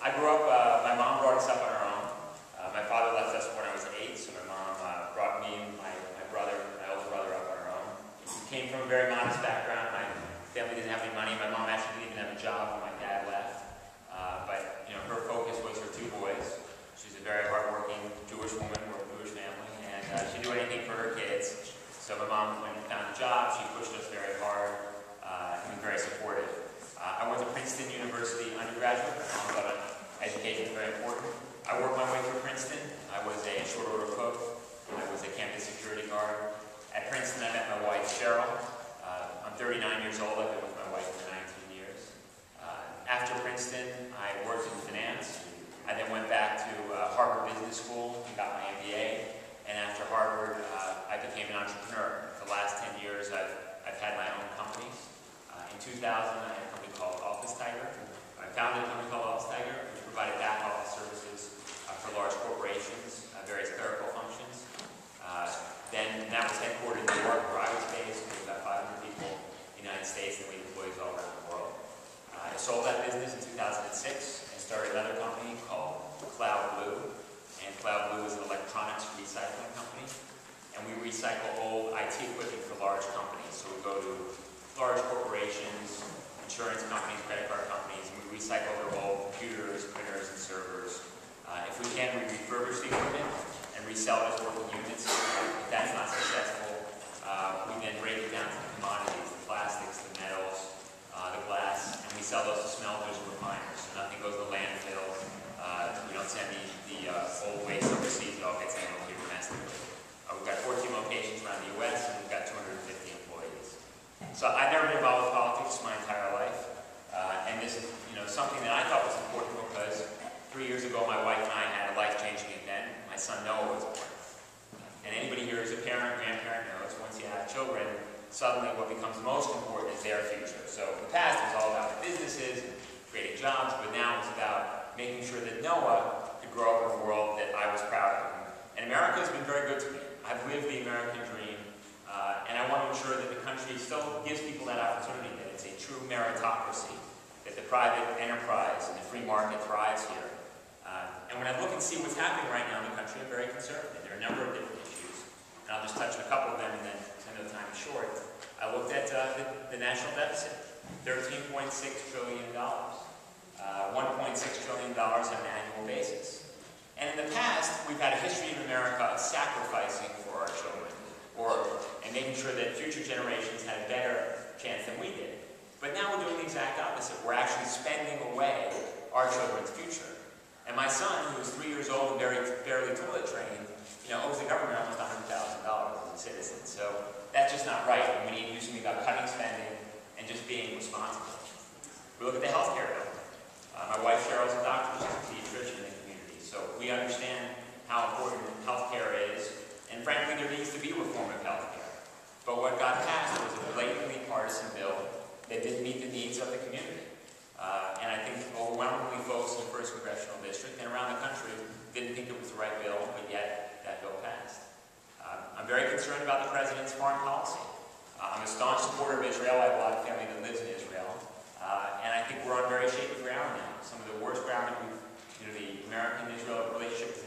I grew up, my mom brought us up on her own. My father left us when I was 8, so my mom brought me and my older brother up on her own. We came from a very modest background. My family didn't have any money. My mom actually didn't even have a job when my dad left. But you know, her focus was her 2 boys. She's a very hardworking Jewish woman. We're a Jewish family, and she'd do anything for her kids. So my mom, when we found a job, she pushed us very hard and was very supportive. I went to Princeton University undergraduate. My mom thought education is very important. I worked my way through Princeton. I was a short order cook. I was a campus security guard. At Princeton, I met my wife, Cheryl. I'm 39 years old. I've been with my wife for 19 years. After Princeton, I worked in finance. I then went back to Harvard Business School and got my MBA. And after Harvard, I became an entrepreneur. For the last 10 years, I've had my own companies. In 2000, I had a company called Altschuler. I founded a company called Altschuler, which provided back office services for large corporations, various clerical functions. Then that was headquartered in New York, where I was based. We had about 500 people in the United States, and we had employees all around the world. I sold that business in 2006 and started another company called Cloud Blue. And Cloud Blue is an electronics recycling company. And we recycle old IT equipment for large companies. So we go to large corporations, insurance companies, credit card companies, and we recycle their old computers, printers, and servers. If we can, we refurbish the equipment and resell it as working units. If that's not successful, we then break it down to the commodities, the plastics, the metals, the glass, and we sell those to smelters and refiners. So nothing goes to landfill. We don't send the old waste overseas. It all gets handled here domestically. We've got 14 locations around the U.S., and we've got 250 employees. So I've never been involved with politics my entire life. And this is something that I thought was important because 3 years ago, my wife and I had a life-changing event. My son Noah was born. And anybody here who's a parent, grandparent knows, once you have children, suddenly what becomes most important is their future. So in the past, it was all about the businesses and creating jobs, but now it's about making sure that Noah could grow up in a world that I was proud of. And America has been very good to me. I've lived the American dream, and I want to ensure that the country still gives people that opportunity, that it's a true meritocracy, that the private enterprise and the free market thrives here. And when I look and see what's happening right now in the country, I'm very conservative. There are a number of different issues, and I'll just touch on a couple of them, and then I know the time is short. I looked at the national deficit, $13.6 trillion, $1.6 trillion on an annual basis. And in the past, we've had a history in America of sacrificing for our children, and making sure that future generations had a better chance than we did. But now we're doing the exact opposite. We're actually spending away our children's future. And my son, who is 3 years old and barely toilet trained, owes the government almost $100,000 as a citizen. So that's just not right. And we need to do something about cutting spending and just being responsible. We look at the healthcare bill. My wife Cheryl's a doctor, she's a pediatrician in the community. So we understand how important healthcare is, and frankly, there needs to be reform of healthcare. But what got passed was a blatantly partisan bill that didn't meet the needs of the community. And I think overwhelmingly folks in the 1st Congressional District and around the country didn't think it was the right bill, but yet that bill passed. I'm very concerned about the President's foreign policy. I'm a staunch supporter of Israel. I have a lot of family that lives in Israel. And I think we're on very shaky ground now. Some of the worst ground that the American-Israel relationship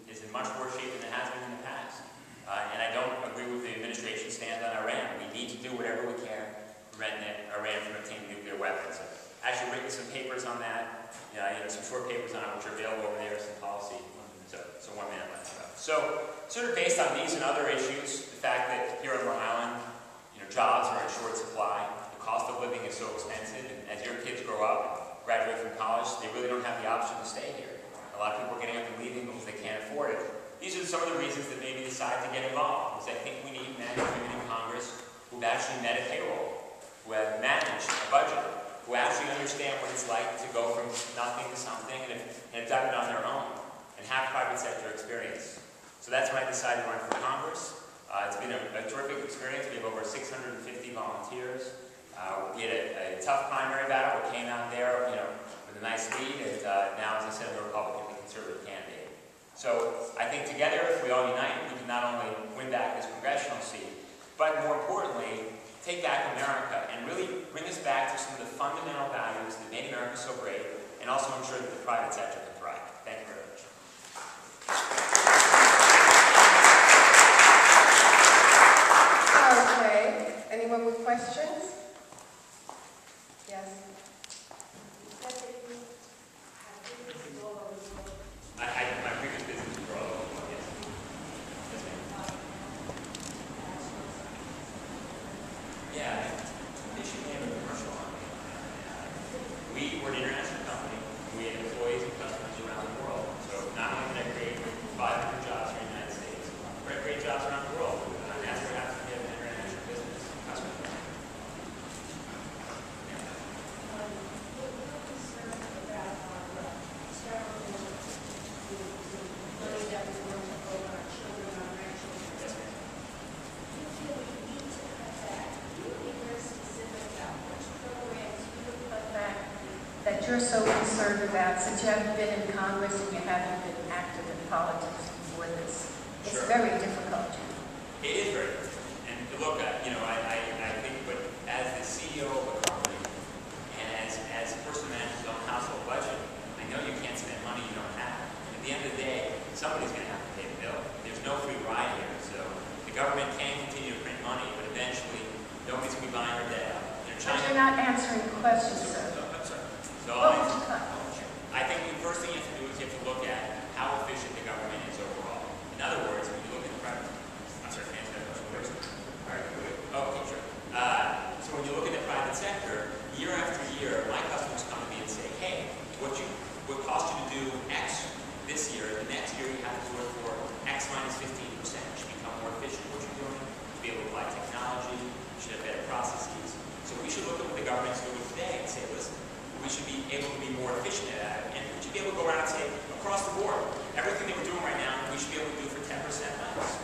is in much worse shape than it has been in the past. And I don't agree with the administration's stand on Iran. We need to do whatever we can to prevent Iran from obtaining nuclear weapons. I've actually written some papers on that, some short papers on it, which are available over there, some policy. So 1 minute left to go. So sort of based on these and other issues, the fact that here on Long Island, jobs are in short supply, the cost of living is so expensive, and as your kids grow up and graduate from college, they really don't have the option to stay here. A lot of people are getting up and leaving because they can't afford it. These are some of the reasons that maybe decide to get involved, because I think we need men and women in Congress who've actually met a payroll, who have managed a budget, who actually understand what it's like to go from nothing to something and have done it on their own, and have private sector experience. So that's when I decided to run for Congress. It's been a terrific experience. We have over 650 volunteers. We had a tough primary battle. We came out there, with a nice lead, and now, as I said, I'm a Republican and conservative candidate. So I think together, if we all unite, we can not only win back this congressional seat, but more importantly, take back America and really bring us back to some of the fundamental values that made America so great, and and also ensure that the private sector can thrive. Thank you very much. Okay. Anyone with questions? Yes. My previous business was all over the world, yes. Yes, ma'am. Yeah, they should have a commercial on me. We're an international company. We have employees and customers around the world. So not only did I create 500 jobs here in the United States, but I create jobs around the world. And that's what happens when you have an international business. Customer. That you're so concerned about, since you haven't been in Congress and you haven't been active in politics before this. It's Sure. very difficult. It is very difficult. And look, I think, but as the CEO of a company and as a person who manages his own household budget, I know you can't spend money you don't have. And at the end of the day, somebody's going to have to pay the bill. There's no free ride here. So the government can continue to print money, but eventually nobody's going to be buying your debt. But you're not answering the question, sir. I'm sorry. So What would you cut? I think the first thing you have to do is you have to look at how efficient the government is overall. In other words, when you look at the private, I'm sorry, can I answer that question first? All right, good. Oh, okay, sure. So when you look at the private sector, year after year, my customers come to me and say, hey, what cost you to do X this year, the next year you have to do it for X minus 15%. You should become more efficient in what you're doing, to be able to apply technology, you should have better processes. So we should look at what the government's doing today and say, listen, we should be able to be more efficient at it. And we should be able to go around and say, across the board, everything that we're doing right now, we should be able to do for 10% less.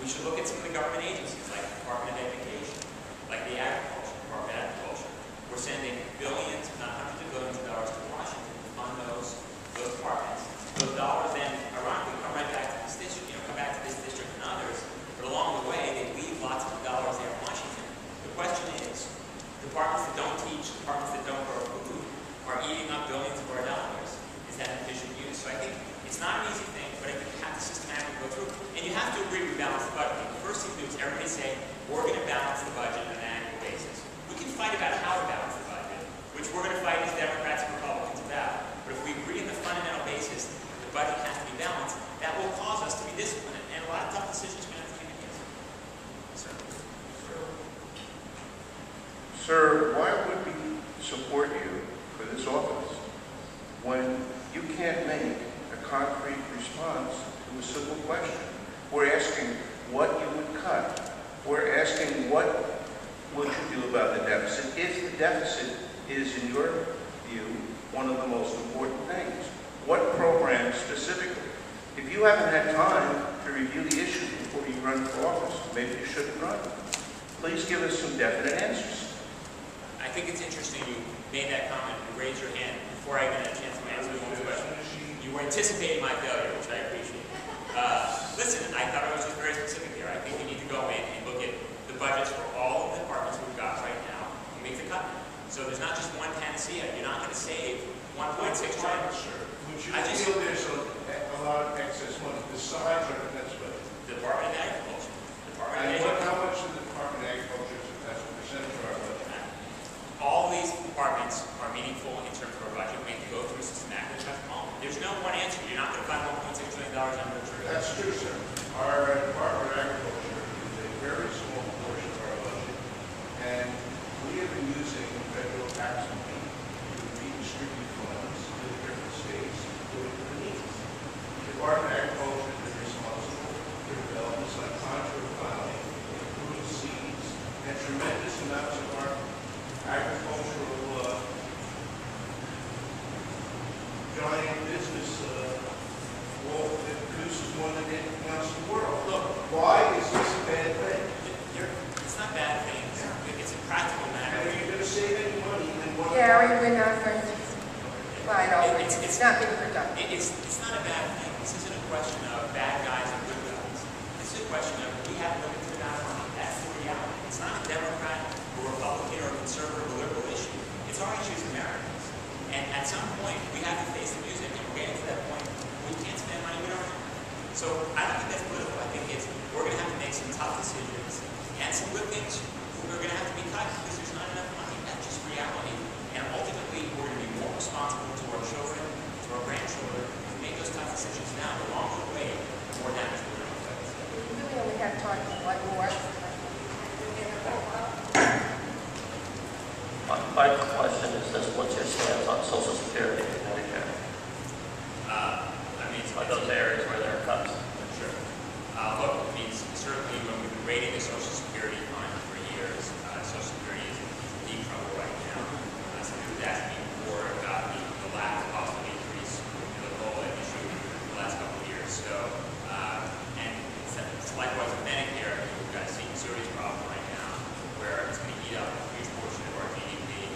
We should look at some of the government agencies, like the Department of Education, like the Department of Agriculture. We're sending billions, if not hundreds of billions of dollars to Washington to fund those departments. Those dollars then, ironically, come right back to this district, come back to this district and others. But along the way, they leave lots of dollars there in Washington. The question is, departments that don't teach, departments that don't grow food, are eating up billions of our dollars. Is that efficient use? So I think it's not an easy thing, but I think you have to systematically go through. And you have to agree we balance the budget. The first thing to do is everybody say, we're going to balance the budget on an annual basis. We can fight about how to balance the budget, which we're going to fight as Democrats and Republicans about. But if we agree on the fundamental basis that the budget has to be balanced, that will cause us to be disciplined. And a lot of tough decisions are going to have to be made. Sir, why would we support you for this office when you can't make a concrete response to a simple question? We're asking what you would cut. We're asking what would you do about the deficit if the deficit is, in your view, one of the most important things. What programs specifically? If you haven't had time to review the issues before you run for office, maybe you shouldn't run. Please give us some definite answers. I think it's interesting you made that comment and raised your hand before I even had a chance to answer the question. You were anticipating my failure, which I appreciate. Listen, I thought I was just very specific here. I think we need to go in and look at the budgets for all of the departments we've got right now and make the cut. So there's not just one panacea. You're not going to save 1.6 trillion. Would you feel there's a lot of excess money besides our defense budget? The Department of Agriculture. How much of the Department of Agriculture is as a percentage of our budget? All these departments are meaningful in terms of our budget. We have to go through systematically check them all. There's no one answer. You're not going to find $1.6 trillion under a tree. That's true, sir. Our Department of Agriculture is a very small portion of our budget, and we have been using federal tax money to redistribute funds to the different states according to the needs. The Department of Agriculture is responsible for developments like contour plowing, improved seeds, and tremendous amounts of our agricultural giant business that produces more than anything else in the world. Look, why is this a bad thing? It's not a bad thing. It's a practical matter. Are you going to save any money in one? Gary, we're not going to fight over it. It's not being productive. It's not a bad thing. This isn't a question of bad guys and good guys. This is a question of we have to look into that money. That's the reality. It's not a Democrat or Republican or conservative or liberal issue. It's our issue as Americans. And at some point, we have to face the music, and we're getting to that point where we can't spend money we don't have. So I don't think that's political. I think we're going to have to make some tough decisions, and some good things we're going to have to be cut because there's not enough money. That's just reality. And ultimately, we're going to be more responsible to our children, to our grandchildren. If we make those tough decisions now, the longer we wait, the more damage we're going to inflict. We really only have time for one more. My question is this: what's your stance on Social Security and Medicare? I mean, Are those areas where there are cuts? sure. Look, I mean, certainly when we've been rating the Social Security fund for years, Social Security is in deep trouble right now. Somebody was asking me before about the lack of possible increase in the whole issue in the last couple of years. So, and it's likewise with Medicare, we've got a serious problem right now where it's going to eat up a huge portion of our GDP.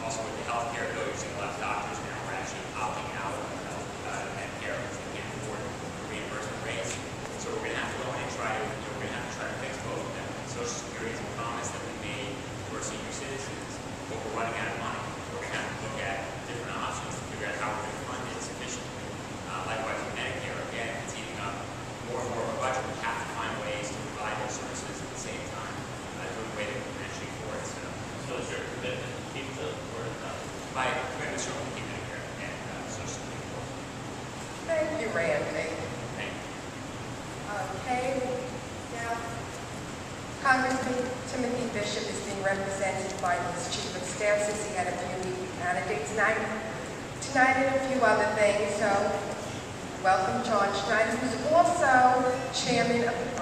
Also with the healthcare bill, you're seeing a lot of doctors now are actually opting out of Medicare because they can't afford the reimbursement rates. So we're going to have to go in and try to, we're going to have to try to fix both of them. Social Security is a promise that we made to our senior citizens, but we're running out of money. We're going to have to look at different options to figure out how we're going to fund it sufficiently. Likewise with Medicare, again, it's eating up more and more of our budget. We have to find ways to provide those services at the same time, doing the way that we can actually afford it. So is your commitment to keep the or not? My commitment is certainly to keep Medicare and Social Security. Thank you, Randy. Thank you. Okay, now, Congressman Timothy Bishop is being represented by his Chief of Staff since he had a few candidates tonight and a few other things. So, welcome John Schneider, who's also Chairman of the